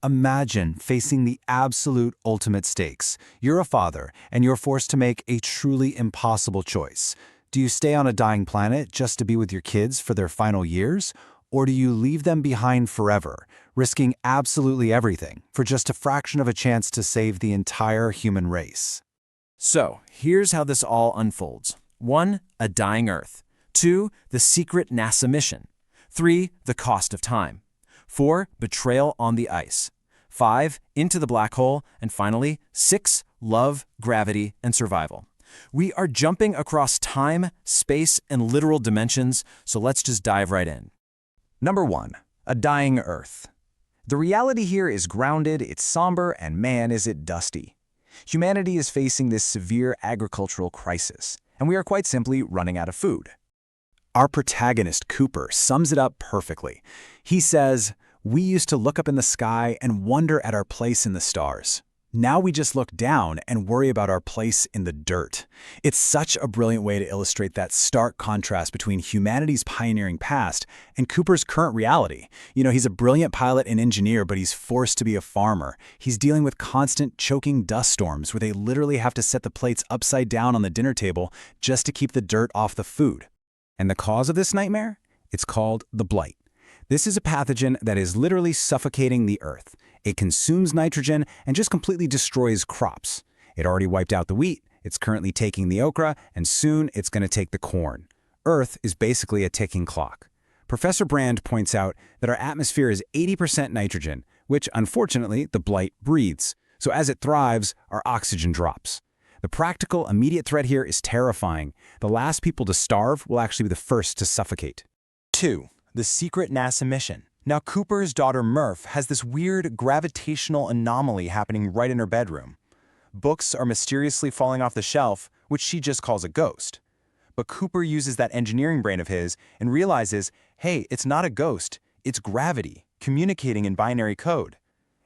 Imagine facing the absolute ultimate stakes. You're a father, and you're forced to make a truly impossible choice. Do you stay on a dying planet just to be with your kids for their final years? Or do you leave them behind forever, risking absolutely everything for just a fraction of a chance to save the entire human race? So, here's how this all unfolds. 1. A dying Earth. 2. The secret NASA mission. 3. The cost of time. 4. Betrayal on the ice. 5. Into the black hole. And finally, 6. Love, gravity, and survival. We are jumping across time, space, and literal dimensions, so let's just dive right in. Number 1. A dying Earth. The reality here is grounded, it's somber, and man, is it dusty. Humanity is facing this severe agricultural crisis, and we are quite simply running out of food. Our protagonist, Cooper, sums it up perfectly. He says, "We used to look up in the sky and wonder at our place in the stars. Now we just look down and worry about our place in the dirt." It's such a brilliant way to illustrate that stark contrast between humanity's pioneering past and Cooper's current reality. He's a brilliant pilot and engineer, but he's forced to be a farmer. He's dealing with constant choking dust storms where they literally have to set the plates upside down on the dinner table just to keep the dirt off the food. And the cause of this nightmare? It's called the blight. This is a pathogen that is literally suffocating the earth. It consumes nitrogen and just completely destroys crops. It already wiped out the wheat, it's currently taking the okra, and soon it's going to take the corn. Earth is basically a ticking clock. Professor Brand points out that our atmosphere is 80% nitrogen, which unfortunately the blight breathes. So as it thrives, our oxygen drops. The practical, immediate threat here is terrifying. The last people to starve will actually be the first to suffocate. 2. The secret NASA mission. Now, Cooper's daughter Murph has this weird gravitational anomaly happening right in her bedroom. Books are mysteriously falling off the shelf, which she just calls a ghost. But Cooper uses that engineering brain of his and realizes, hey, it's not a ghost, it's gravity, communicating in binary code.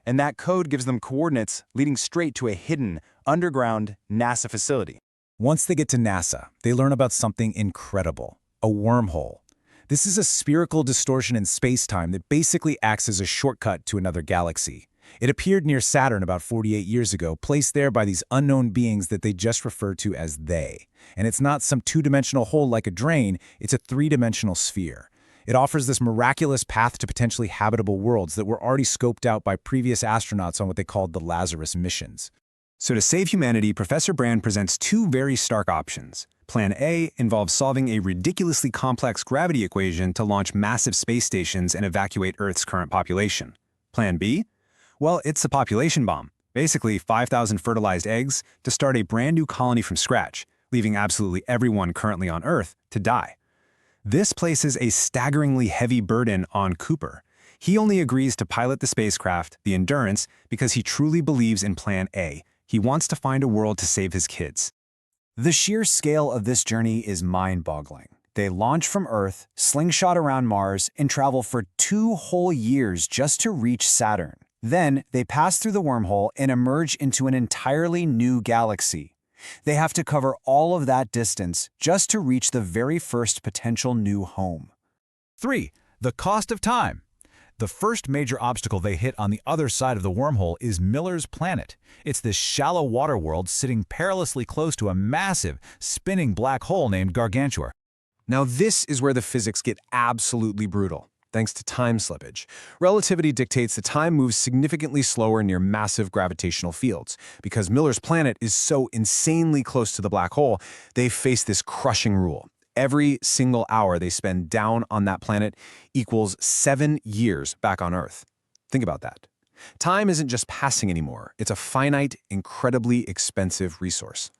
And that code gives them coordinates leading straight to a hidden, underground NASA facility. Once they get to NASA, they learn about something incredible, a wormhole. This is a spherical distortion in space-time that basically acts as a shortcut to another galaxy. It appeared near Saturn about 48 years ago, placed there by these unknown beings that they just refer to as they. And it's not some two-dimensional hole like a drain, it's a three-dimensional sphere. It offers this miraculous path to potentially habitable worlds that were already scoped out by previous astronauts on what they called the Lazarus missions. So to save humanity, Professor Brand presents two very stark options. Plan A involves solving a ridiculously complex gravity equation to launch massive space stations and evacuate Earth's current population. Plan B? Well, it's a population bomb. Basically, 5,000 fertilized eggs to start a brand new colony from scratch, leaving absolutely everyone currently on Earth to die. This places a staggeringly heavy burden on Cooper. He only agrees to pilot the spacecraft, the Endurance, because he truly believes in Plan A. He wants to find a world to save his kids. The sheer scale of this journey is mind-boggling. They launch from Earth, slingshot around Mars, and travel for 2 whole years just to reach Saturn. Then, they pass through the wormhole and emerge into an entirely new galaxy. They have to cover all of that distance just to reach the very first potential new home. 3. The cost of time. The first major obstacle they hit on the other side of the wormhole is Miller's Planet. It's this shallow water world sitting perilously close to a massive, spinning black hole named Gargantua. Now this is where the physics get absolutely brutal, thanks to time slippage. Relativity dictates that time moves significantly slower near massive gravitational fields. Because Miller's Planet is so insanely close to the black hole, they face this crushing rule. Every single hour they spend down on that planet equals 7 years back on Earth. Think about that. Time isn't just passing anymore. It's a finite, incredibly expensive resource.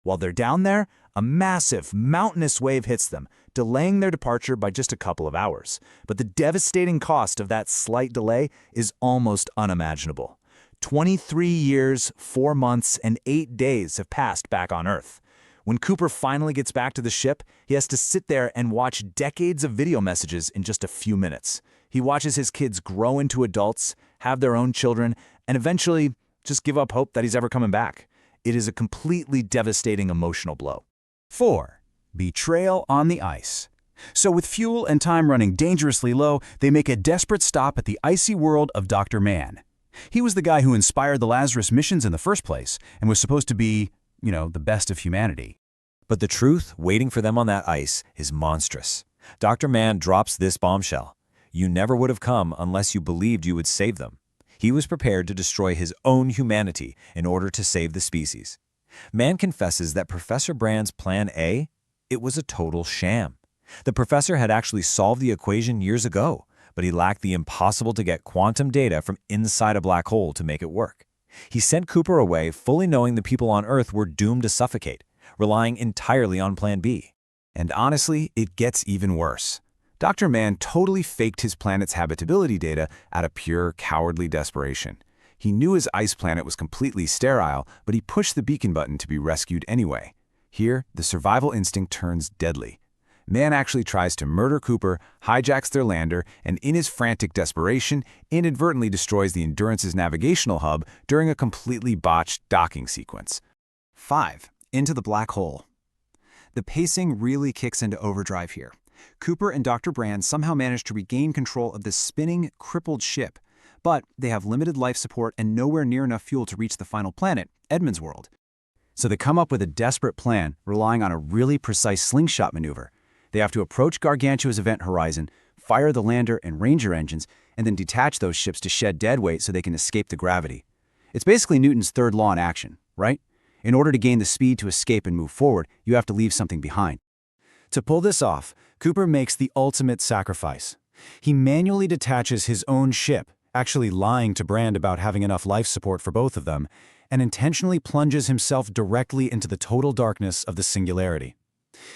While they're down there, a massive, mountainous wave hits them, delaying their departure by just a couple of hours. But the devastating cost of that slight delay is almost unimaginable. 23 years, 4 months, and 8 days have passed back on Earth. When Cooper finally gets back to the ship, he has to sit there and watch decades of video messages in just a few minutes. He watches his kids grow into adults, have their own children, and eventually just give up hope that he's ever coming back. It is a completely devastating emotional blow. 4. Betrayal on the ice. So with fuel and time running dangerously low, they make a desperate stop at the icy world of Dr. Mann. He was the guy who inspired the Lazarus missions in the first place and was supposed to be, the best of humanity. But the truth waiting for them on that ice is monstrous. Dr. Mann drops this bombshell. You never would have come unless you believed you would save them. He was prepared to destroy his own humanity in order to save the species. Mann confesses that Professor Brand's Plan A, it was a total sham. The professor had actually solved the equation years ago, but he lacked the impossible-to-get quantum data from inside a black hole to make it work. He sent Cooper away fully knowing the people on Earth were doomed to suffocate, relying entirely on Plan B. And honestly, it gets even worse. Dr. Mann totally faked his planet's habitability data out of pure cowardly desperation. He knew his ice planet was completely sterile, but he pushed the beacon button to be rescued anyway. Here, the survival instinct turns deadly. Mann actually tries to murder Cooper, hijacks their lander, and in his frantic desperation, inadvertently destroys the Endurance's navigational hub during a completely botched docking sequence. 5. Into the black hole. The pacing really kicks into overdrive here. Cooper and Dr. Brand somehow manage to regain control of this spinning, crippled ship, but they have limited life support and nowhere near enough fuel to reach the final planet, Edmund's world. So they come up with a desperate plan, relying on a really precise slingshot maneuver. They have to approach Gargantua's event horizon, fire the lander and Ranger engines, and then detach those ships to shed dead weight so they can escape the gravity. It's basically Newton's third law in action, right? In order to gain the speed to escape and move forward, you have to leave something behind. To pull this off, Cooper makes the ultimate sacrifice. He manually detaches his own ship, actually lying to Brand about having enough life support for both of them, and intentionally plunges himself directly into the total darkness of the singularity.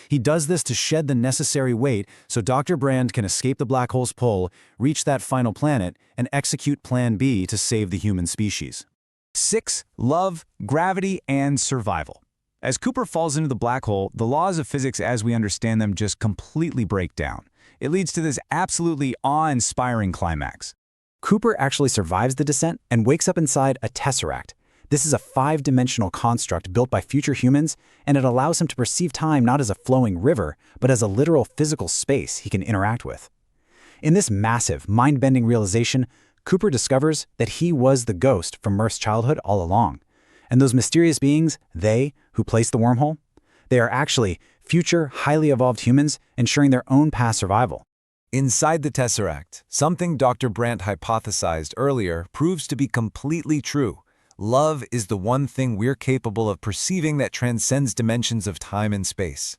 He does this to shed the necessary weight so Dr. Brand can escape the black hole's pull, reach that final planet, and execute Plan B to save the human species. 6. Love, gravity, and survival. As Cooper falls into the black hole, the laws of physics as we understand them just completely break down. It leads to this absolutely awe-inspiring climax. Cooper actually survives the descent and wakes up inside a tesseract. This is a 5-dimensional construct built by future humans, and it allows him to perceive time not as a flowing river, but as a literal physical space he can interact with. In this massive, mind-bending realization, Cooper discovers that he was the ghost from Murph's childhood all along. And those mysterious beings, they, who placed the wormhole, they are actually future, highly evolved humans ensuring their own past survival. Inside the Tesseract, something Dr. Brandt hypothesized earlier proves to be completely true. Love is the one thing we're capable of perceiving that transcends dimensions of time and space.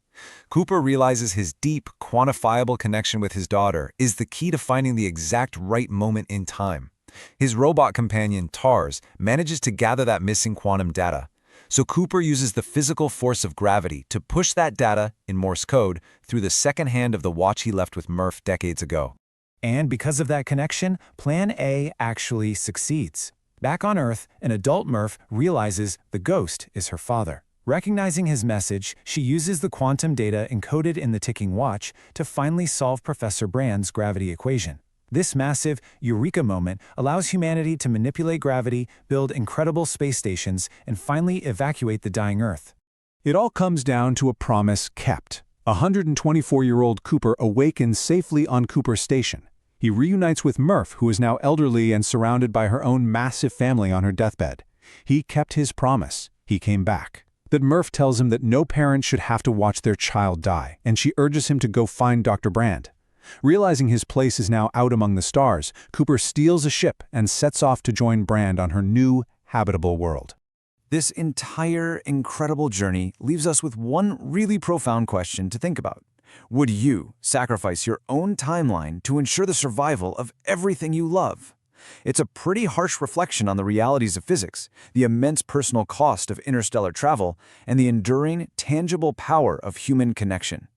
Cooper realizes his deep, quantifiable connection with his daughter is the key to finding the exact right moment in time. His robot companion, Tars, manages to gather that missing quantum data. So Cooper uses the physical force of gravity to push that data, in Morse code, through the second hand of the watch he left with Murph decades ago. And because of that connection, Plan A actually succeeds. Back on Earth, an adult Murph realizes the ghost is her father. Recognizing his message, she uses the quantum data encoded in the ticking watch to finally solve Professor Brand's gravity equation. This massive eureka moment allows humanity to manipulate gravity, build incredible space stations, and finally evacuate the dying Earth. It all comes down to a promise kept. 124-year-old Cooper awakens safely on Cooper Station. He reunites with Murph, who is now elderly and surrounded by her own massive family on her deathbed. He kept his promise. He came back. But Murph tells him that no parent should have to watch their child die, and she urges him to go find Dr. Brand. Realizing his place is now out among the stars, Cooper steals a ship and sets off to join Brand on her new, habitable world. This entire incredible journey leaves us with one really profound question to think about. Would you sacrifice your own timeline to ensure the survival of everything you love? It's a pretty harsh reflection on the realities of physics, the immense personal cost of interstellar travel, and the enduring, tangible power of human connection.